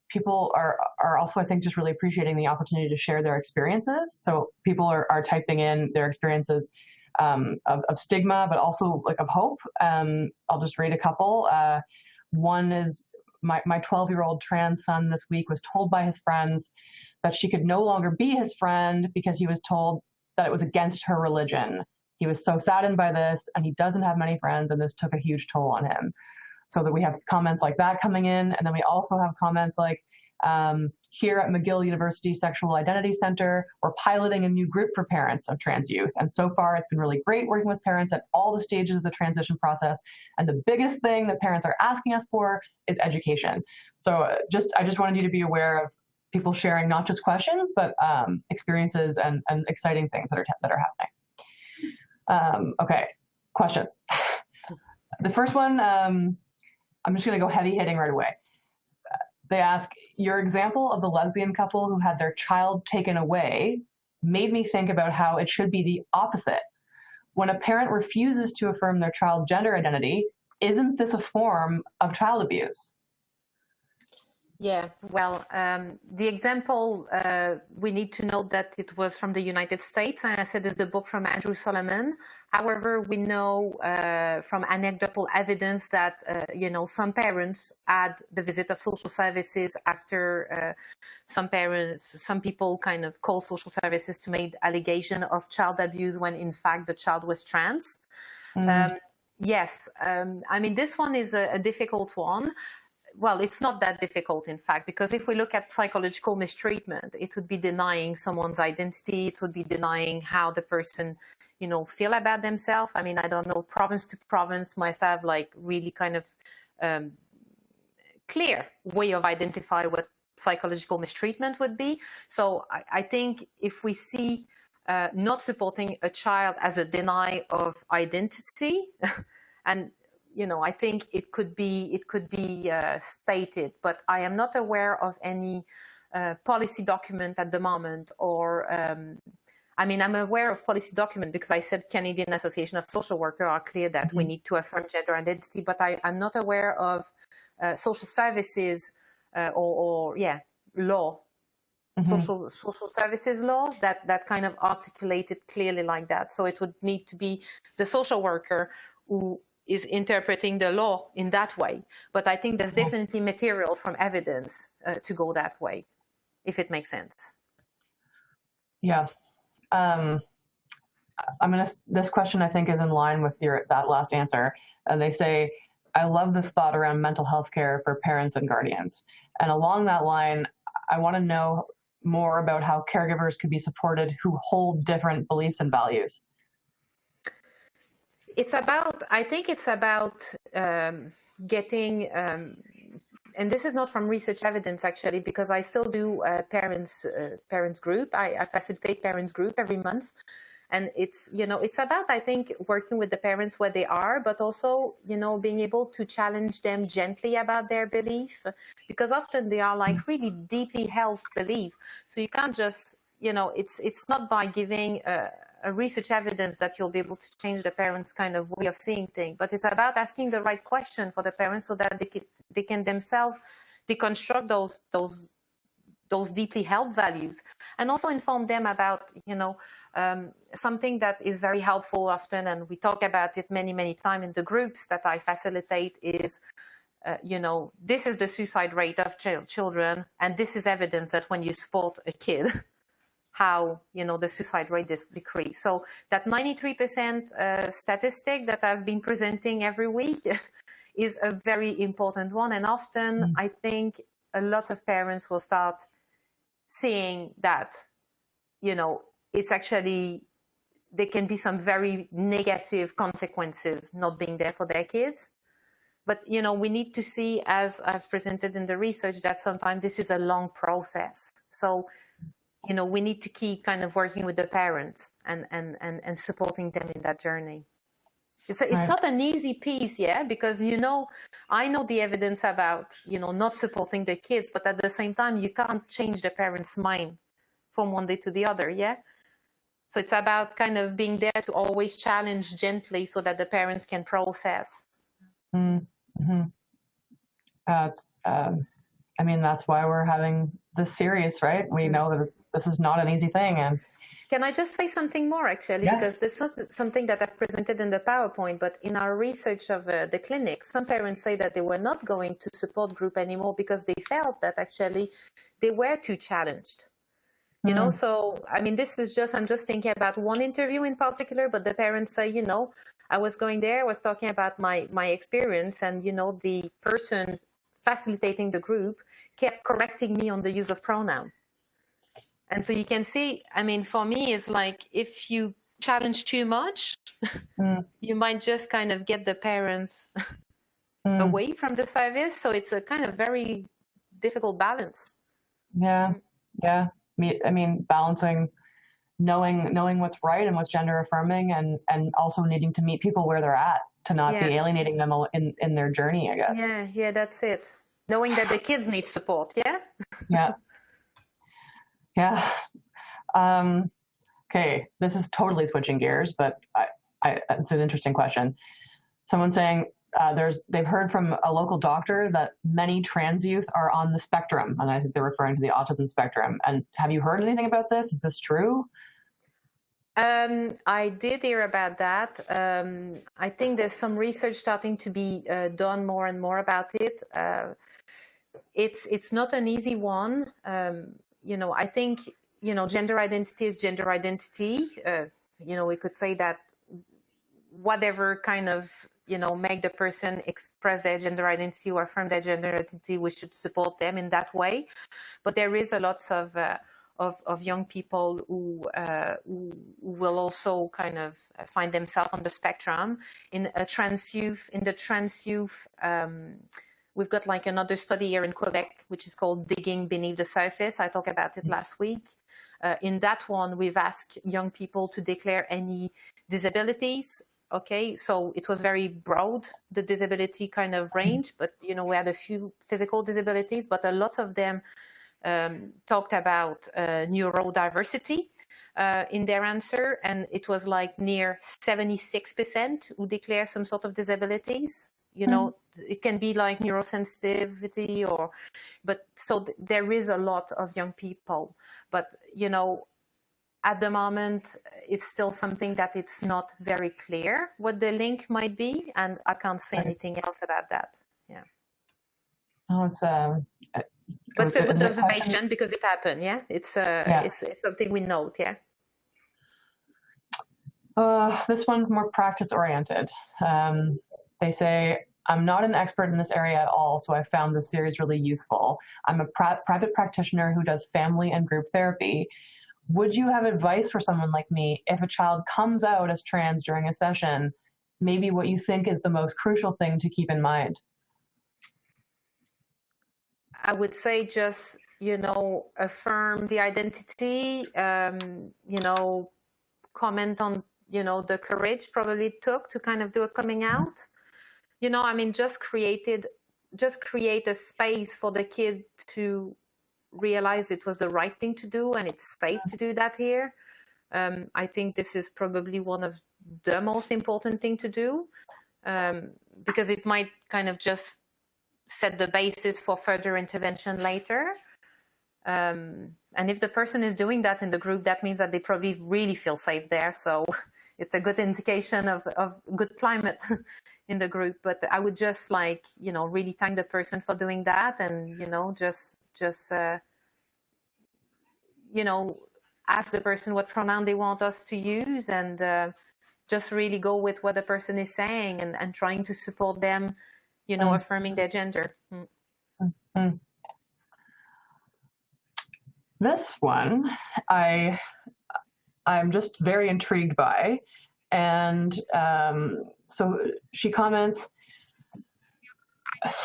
S1: people are also, I think, just really appreciating the opportunity to share their experiences. So people are typing in their experiences of stigma, but also like of hope. I'll just read a couple. One is my 12-year-old trans son this week was told by his friends that she could no longer be his friend because he was told that it was against her religion. He was so saddened by this, and he doesn't have many friends, and this took a huge toll on him. So that we have comments like that coming in, and then we also have comments like, here at McGill University Sexual Identity Center, we're piloting a new group for parents of trans youth. And so far, it's been really great working with parents at all the stages of the transition process. And the biggest thing that parents are asking us for is education. So I just wanted you to be aware of people sharing not just questions, but experiences and exciting things that are happening. Okay, questions. The first one, I'm just going to go heavy hitting right away. They ask, your example of the lesbian couple who had their child taken away made me think about how it should be the opposite. When a parent refuses to affirm their child's gender identity, isn't this a form of child abuse?
S2: Yeah, well, the example, we need to note that it was from the United States. And I said it's the book from Andrew Solomon. However, we know from anecdotal evidence that, some parents had the visit of social services after some people kind of call social services to make allegation of child abuse when in fact the child was trans. Yes, I mean, this one is a difficult one. well, it's not that difficult, in fact, because if we look at psychological mistreatment, it would be denying someone's identity. It would be denying how the person, feel about themselves. I mean, I don't know, province to province must have like really kind of clear way of identify what psychological mistreatment would be. So I think if we see not supporting a child as a deny of identity, and I think it could be stated, but I am not aware of any policy document at the moment, or I'm aware of policy document because I said Canadian Association of Social Workers are clear that we need to affirm gender identity, but I'm not aware of social services or law. Social services law that kind of articulated clearly like that. So it would need to be the social worker who is interpreting the law in that way. But I think there's definitely material from evidence to go that way, if it makes sense.
S1: Yeah. This question I think is in line with that last answer. They say, I love this thought around mental health care for parents and guardians. And along that line, I want to know more about how caregivers could be supported who hold different beliefs and values.
S2: I think it's about getting, and this is not from research evidence actually, because I still do parents group. I facilitate parents group every month. And it's about, I think, working with the parents where they are, but also, being able to challenge them gently about their belief, because often they are like really deeply held belief. So you can't just, it's not by giving a research evidence that you'll be able to change the parents' kind of way of seeing things, but it's about asking the right question for the parents so that they can themselves deconstruct those deeply held values, and also inform them about, something that is very helpful often, and we talk about it many, many times in the groups that I facilitate, is, this is the suicide rate of children, and this is evidence that when you support a kid, how, the suicide rate is decreased. So that 93% statistic that I've been presenting every week is a very important one. And often I think a lot of parents will start seeing that, it's actually, there can be some very negative consequences not being there for their kids. But, we need to see, as I've presented in the research, that sometimes this is a long process. So, we need to keep kind of working with the parents and supporting them in that journey. It's not an easy piece, because, I know the evidence about, not supporting the kids, but at the same time, you can't change the parents' mind from one day to the other, So it's about kind of being there to always challenge gently so that the parents can process.
S1: Mm-hmm. That's why we're having this series, right? We know that this is not an easy thing. And
S2: can I just say something more, actually? Yes. Because this is something that I've presented in the PowerPoint, but in our research of the clinic, some parents say that they were not going to support group anymore because they felt that actually they were too challenged. So, this is I'm just thinking about one interview in particular, but the parents say, I was going there, I was talking about my experience, and, the person facilitating the group kept correcting me on the use of pronoun. And so you can see, for me, it's like if you challenge too much, you might just kind of get the parents away from the service. So it's a kind of very difficult balance.
S1: Yeah. Balancing, knowing what's right and what's gender affirming, and also needing to meet people where they're at to not be alienating them in their journey, I guess.
S2: Yeah, that's it. Knowing that the kids need support,
S1: Yeah. Okay, this is totally switching gears, but it's an interesting question. Someone's saying they've heard from a local doctor that many trans youth are on the spectrum, and I think they're referring to the autism spectrum. And have you heard anything about this? Is this true?
S2: I did hear about that. I think there's some research starting to be done more and more about it. It's not an easy one. I think, gender identity is gender identity. We could say that whatever kind of, make the person express their gender identity or affirm their gender identity, we should support them in that way. But there is a lot of young people who will also kind of find themselves on the spectrum. In the trans youth, we've got like another study here in Quebec, which is called Digging Beneath the Surface. I talked about it last week. In that one, we've asked young people to declare any disabilities. Okay, so it was very broad, the disability kind of range, but, we had a few physical disabilities, but a lot of them talked about neurodiversity in their answer, and it was like near 76% who declare some sort of disabilities. It can be like neurosensitivity but so there is a lot of young people, but at the moment it's still something that it's not very clear what the link might be, and I can't say anything else about that. Yeah.
S1: Oh, it's
S2: but it's a good observation because it happened. Yeah, it's something we note. Yeah.
S1: This one's more practice oriented. They say, I'm not an expert in this area at all, so I found this series really useful. I'm a private practitioner who does family and group therapy. Would you have advice for someone like me if a child comes out as trans during a session? Maybe what you think is the most crucial thing to keep in mind?
S2: I would say just, affirm the identity, comment on, the courage probably it took to kind of do a coming out. Just create a space for the kid to realize it was the right thing to do and it's safe to do that here. I think this is probably one of the most important thing to do, because it might kind of just set the basis for further intervention later. And if the person is doing that in the group, that means that they probably really feel safe there. So it's a good indication of good climate in the group. But I would just really thank the person for doing that, and, ask the person what pronoun they want us to use, and just really go with what the person is saying, and trying to support them, affirming their gender.
S1: Mm-hmm. This one, I'm just very intrigued by. And so she comments,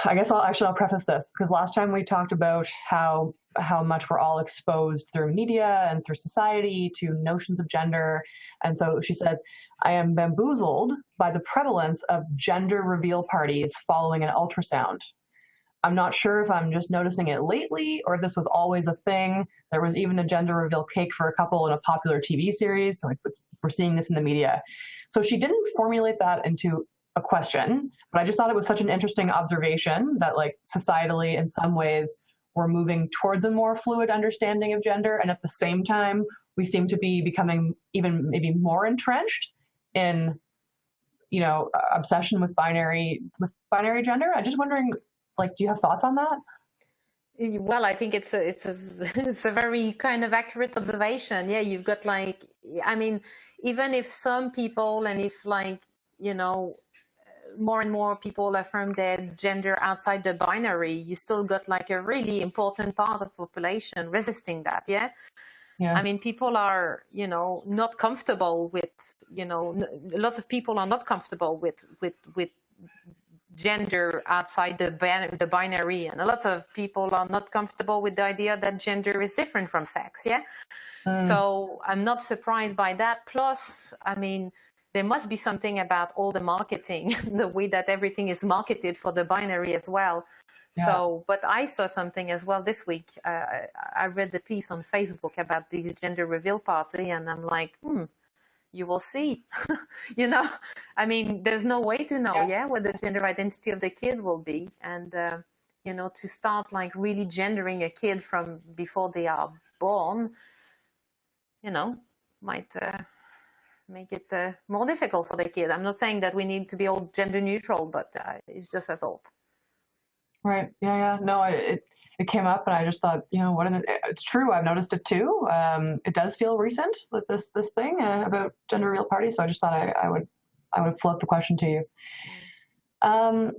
S1: I guess I'll preface this, because last time we talked about how much we're all exposed through media and through society to notions of gender. And so she says, I am bamboozled by the prevalence of gender reveal parties following an ultrasound. I'm not sure if I'm just noticing it lately or if this was always a thing. There was even a gender reveal cake for a couple in a popular TV series. So we're seeing this in the media. So she didn't formulate that into a question, but I just thought it was such an interesting observation that, like, societally in some ways we're moving towards a more fluid understanding of gender, and at the same time we seem to be becoming even maybe more entrenched in, obsession with binary gender. I'm just wondering, do you have thoughts on that?
S2: Well, I think it's a very kind of accurate observation. Yeah, you've got even if some people, and if more and more people affirm their gender outside the binary, you still got a really important part of the population resisting that. Yeah. Yeah. People are, not comfortable with, lots of people are not comfortable with gender outside the binary, and a lot of people are not comfortable with the idea that gender is different from sex. Yeah. So I'm not surprised by that. Plus, there must be something about all the marketing, the way that everything is marketed for the binary as well. Yeah. So, but I saw something as well this week. I read the piece on Facebook about the gender reveal party, and I'm like, you will see. There's no way to know, what the gender identity of the kid will be. And, to start really gendering a kid from before they are born, might make it more difficult for the kid. I'm not saying that we need to be all gender neutral, but it's just a thought.
S1: Right. Yeah. No, it came up, and I just thought, it's true. I've noticed it too. It does feel recent with this thing about gender reveal parties. So I just thought I would float the question to you. Um,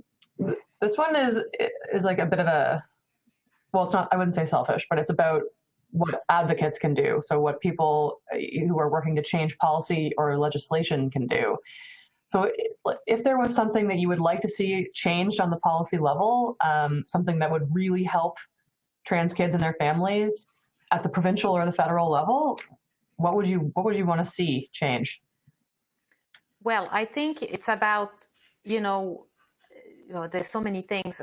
S1: this one is like a bit of a, well, it's not, I wouldn't say selfish, but it's about what advocates can do. So what people who are working to change policy or legislation can do. So if there was something that you would like to see changed on the policy level, something that would really help trans kids and their families at the provincial or the federal level, what would you want to see change?
S2: Well, I think it's about, there's so many things.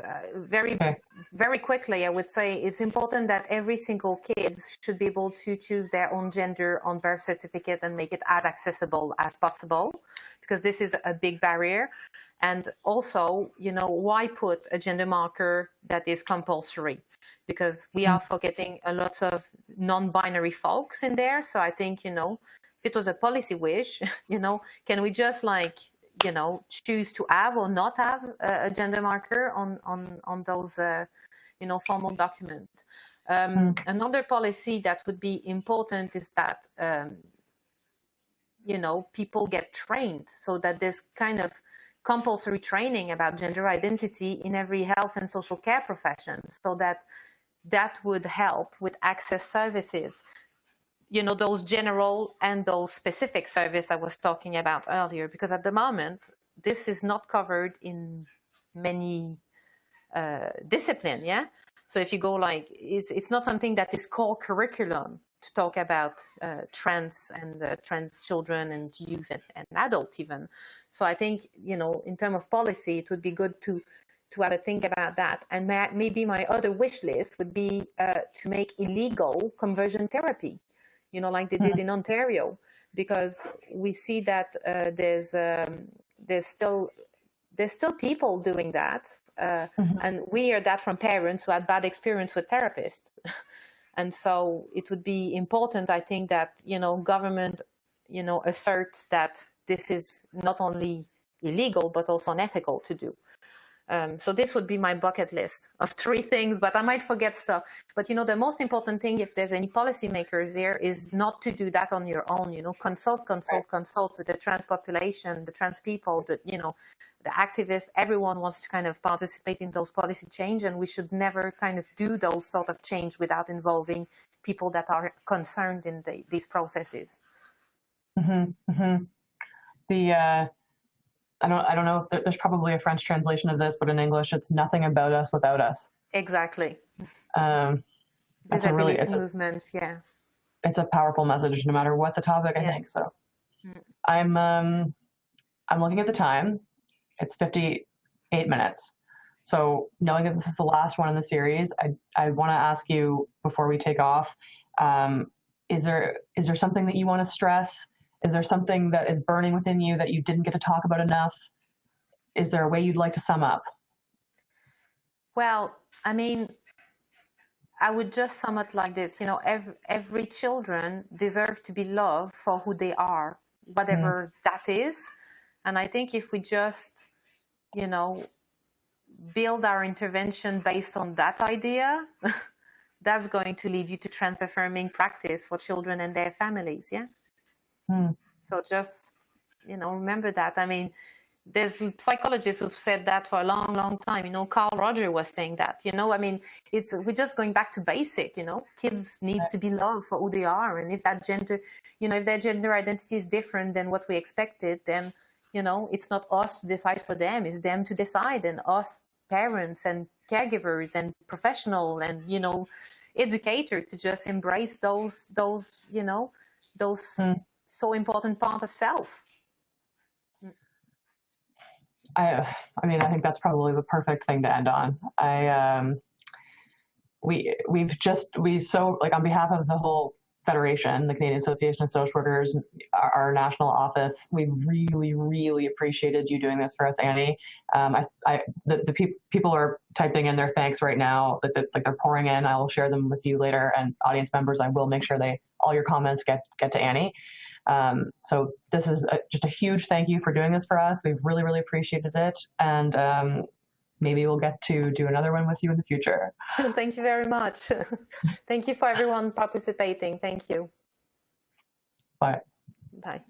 S2: Very quickly, I would say it's important that every single kid should be able to choose their own gender on birth certificate and make it as accessible as possible, because this is a big barrier. And also, why put a gender marker that is compulsory? Because we are forgetting a lot of non-binary folks in there. So I think, if it was a policy wish, can we just choose to have or not have a gender marker on those, formal documents. Another policy that would be important is that, people get trained, so that there's kind of compulsory training about gender identity in every health and social care profession, so that would help with access services. Those general and those specific service I was talking about earlier, because at the moment, this is not covered in many disciplines, yeah? So if you go it's not something that is core curriculum to talk about trans and trans children and youth and adults even. So I think, in terms of policy, it would be good to have a think about that. And maybe my other wish list would be to make illegal conversion therapy, like they did in Ontario, because we see that there's still people doing that. And we hear that from parents who had bad experience with therapists. And so it would be important, I think, that, government, assert that this is not only illegal, but also unethical to do. So this would be my bucket list of 3 things, but I might forget stuff. But, the most important thing, if there's any policymakers there, is not to do that on your own, consult with the trans population, the trans people, the activists. Everyone wants to kind of participate in those policy change, and we should never kind of do those sort of change without involving people that are concerned in these processes.
S1: I don't know if there's probably a French translation of this, but in English, it's nothing about us without us.
S2: Exactly.
S1: That's a really
S2: movement. Yeah.
S1: It's a powerful message, no matter what the topic. I think so. I'm looking at the time. It's 58 minutes. So knowing that this is the last one in the series, I want to ask you before we take off. Is there something that you want to stress? Is there something that is burning within you that you didn't get to talk about enough? Is there a way you'd like to sum up?
S2: Well, I mean, I would just sum it like this. Every children deserve to be loved for who they are, whatever that is. And I think if we just, build our intervention based on that idea, that's going to lead you to trans-affirming practice for children and their families, yeah? So just, remember that. I mean, there's psychologists who've said that for a long, long time. Carl Rogers was saying that, I mean, we're just going back to basic, kids need to be loved for who they are. And if that gender, if their gender identity is different than what we expected, then, it's not us to decide for them, it's them to decide. And us parents and caregivers and professional and, educators to just embrace those so important part of self.
S1: I mean, I think that's probably the perfect thing to end on. On behalf of the whole Federation, the Canadian Association of Social Workers, our national office, we've really, really appreciated you doing this for us, Annie. The people are typing in their thanks right now, they're pouring in. I will share them with you later, and audience members, I will make sure all your comments get to Annie. So this is just a huge thank you for doing this for us. We've really, really appreciated it. And maybe we'll get to do another one with you in the future.
S2: Thank you very much. Thank you for everyone participating. Thank you.
S1: Bye.
S2: Bye.